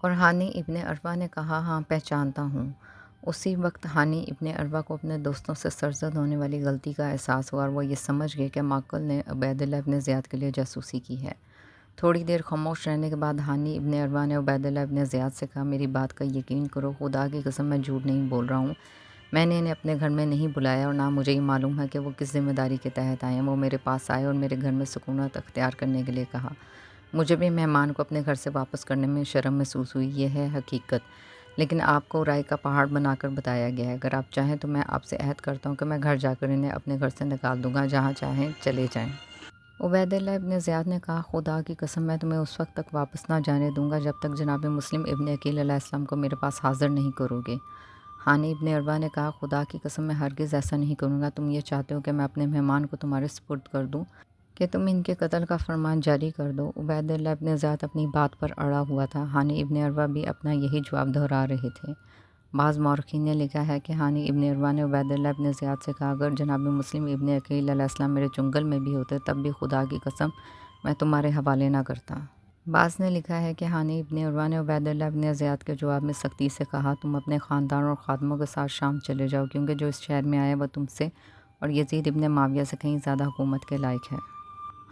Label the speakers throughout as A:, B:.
A: اور ہانی ابن عروہ نے کہا ہاں پہچانتا ہوں۔ اسی وقت ہانی ابن عروہ کو اپنے دوستوں سے سرزد ہونے والی غلطی کا احساس ہوا اور وہ یہ سمجھ گئے کہ معقل نے عبیداللہ ابن زیاد کے لیے جاسوسی کی ہے۔ تھوڑی دیر خاموش رہنے کے بعد ہانی ابن عروہ نے عبیداللہ ابن زیاد سے کہا میری بات کا یقین کرو، خدا کی قسم میں جھوٹ نہیں بول رہا ہوں، میں نے انہیں اپنے گھر میں نہیں بلایا اور نہ مجھے یہ معلوم ہے کہ وہ کس ذمہ داری کے تحت آئے ہیں۔ وہ میرے پاس آئے اور میرے گھر میں سکونت اختیار کرنے کے لیے کہا۔ مجھے بھی مہمان کو اپنے گھر سے واپس کرنے میں شرم محسوس ہوئی، یہ ہے حقیقت، لیکن آپ کو رائے کا پہاڑ بنا کر بتایا گیا ہے۔ اگر آپ چاہیں تو میں آپ سے عہد کرتا ہوں کہ میں گھر جا کر انہیں اپنے گھر سے نکال دوں گا، جہاں چاہیں چلے جائیں۔ عبیداللہ ابن زیاد نے کہا خدا کی قسم میں تمہیں اس وقت تک واپس نہ جانے دوں گا جب تک جناب مسلم ابن عقیل علیہ السلام کو میرے پاس حاضر نہیں کرو گے۔ ہانی ابن عروہ نے کہا خدا کی قسم میں ہرگز ایسا نہیں کروں گا، تم یہ چاہتے ہو کہ میں اپنے مہمان کو تمہارے سپرد کر دوں کہ تم ان کے قتل کا فرمان جاری کر دو۔ عبیداللہ ابن زیاد اپنی بات پر اڑا ہوا تھا، ہانی ابن عروہ بھی اپنا یہی جواب دہرا رہے تھے۔ بعض مورخین نے لکھا ہے کہ ہانی ابن عروہ نے عبیداللہ ابن زیاد سے کہا اگر جناب مسلم ابن عقیل علیہ السلام میرے چنگل میں بھی ہوتے تب بھی خدا کی قسم میں تمہارے حوالے نہ کرتا۔ بعض نے لکھا ہے کہ ہانی ابن عروہ نے عبیداللہ ابن زیاد کے جواب میں سختی سے کہا تم اپنے خاندان اور خادموں کے ساتھ شام چلے جاؤ، کیونکہ جو اس شہر میں آیا وہ تم سے اور یزید ابن معاویہ سے کہیں زیادہ حکومت کے لائق ہے۔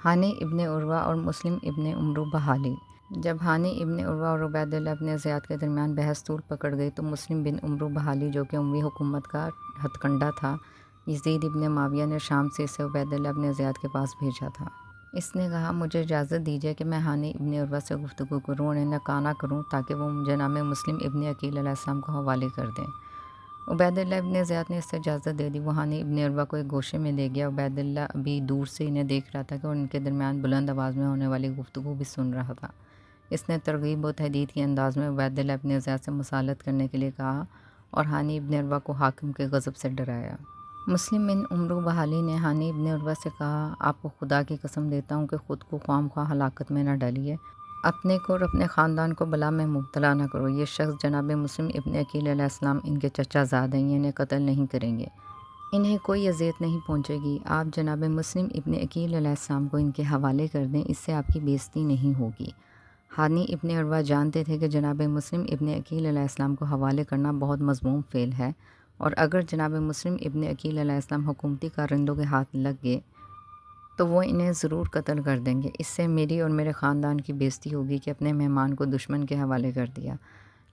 A: ہانی ابن عروہ اور مسلم ابن عمرو بحالی۔ جب ہانی ابن عروہ اور عبیداللہ ابن زیاد کے درمیان بحث طول پکڑ گئی تو مسلم بن عمرو بحالی جو کہ اموی حکومت کا ہتھ کنڈا تھا، یزید ابن معاویہ نے شام سے اسے عبیداللہ ابن زیاد کے پاس بھیجا تھا۔ اس نے کہا مجھے اجازت دیجیے کہ میں ہانی ابن عروہ سے گفتگو کروں اور انہیں ناکانہ کروں تاکہ وہ جناب مسلم ابن عقیل علیہ السلام کو حوالے کر دیں۔ عبیداللہ ابن زیاد نے اس سے اجازت دے دی۔ وہ ہانی ابن عروہ کو ایک گوشے میں لے گیا۔ عبیداللہ ابھی دور سے انہیں دیکھ رہا تھا اور ان کے درمیان بلند آواز میں ہونے والی گفتگو بھی سن رہا تھا۔ اس نے ترغیب و تہدید کے انداز میں عبیداللہ ابن زیاد سے مصالحت کرنے کے لیے کہا اور ہانی ابن عروہ کو حاکم کے غضب سے ڈرایا۔ مسلم بن عمرو بحالی نے ہانی ابن عروہ سے کہا آپ کو خدا کی قسم دیتا ہوں کہ خود کو خواہ مخواہ ہلاکت میں نہ ڈالیے، اپنے کو اور اپنے خاندان کو بلا میں مبتلا نہ کرو۔ یہ شخص جناب مسلم ابن عقیل علیہ السلام ان کے چچا زاد ہیں، یہ انہیں قتل نہیں کریں گے، انہیں کوئی اذیت نہیں پہنچے گی۔ آپ جناب مسلم ابن عقیل علیہ السلام کو ان کے حوالے کر دیں، اس سے آپ کی بے عزتی نہیں ہوگی۔ ہانی ابن عروہ جانتے تھے کہ جناب مسلم ابن عقیل علیہ السلام کو حوالے کرنا بہت مذموم فعل ہے، اور اگر جناب مسلم ابن عقیل علیہ السلام حکومتی کارندوں کے ہاتھ لگ گئے تو وہ انہیں ضرور قتل کر دیں گے۔ اس سے میری اور میرے خاندان کی بے عزتی ہوگی کہ اپنے مہمان کو دشمن کے حوالے کر دیا۔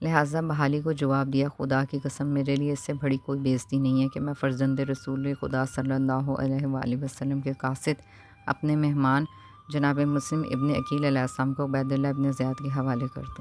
A: لہٰذا بحالی کو جواب دیا خدا کی قسم میرے لیے اس سے بڑی کوئی بے عزتی نہیں ہے کہ میں فرزند رسول خدا صلی اللہ علیہ وآلہ وسلم کے قاصد اپنے مہمان جناب مسلم ابن عقیل علیہ السلام کو عبیداللہ ابن زیاد کے حوالے کر دوں۔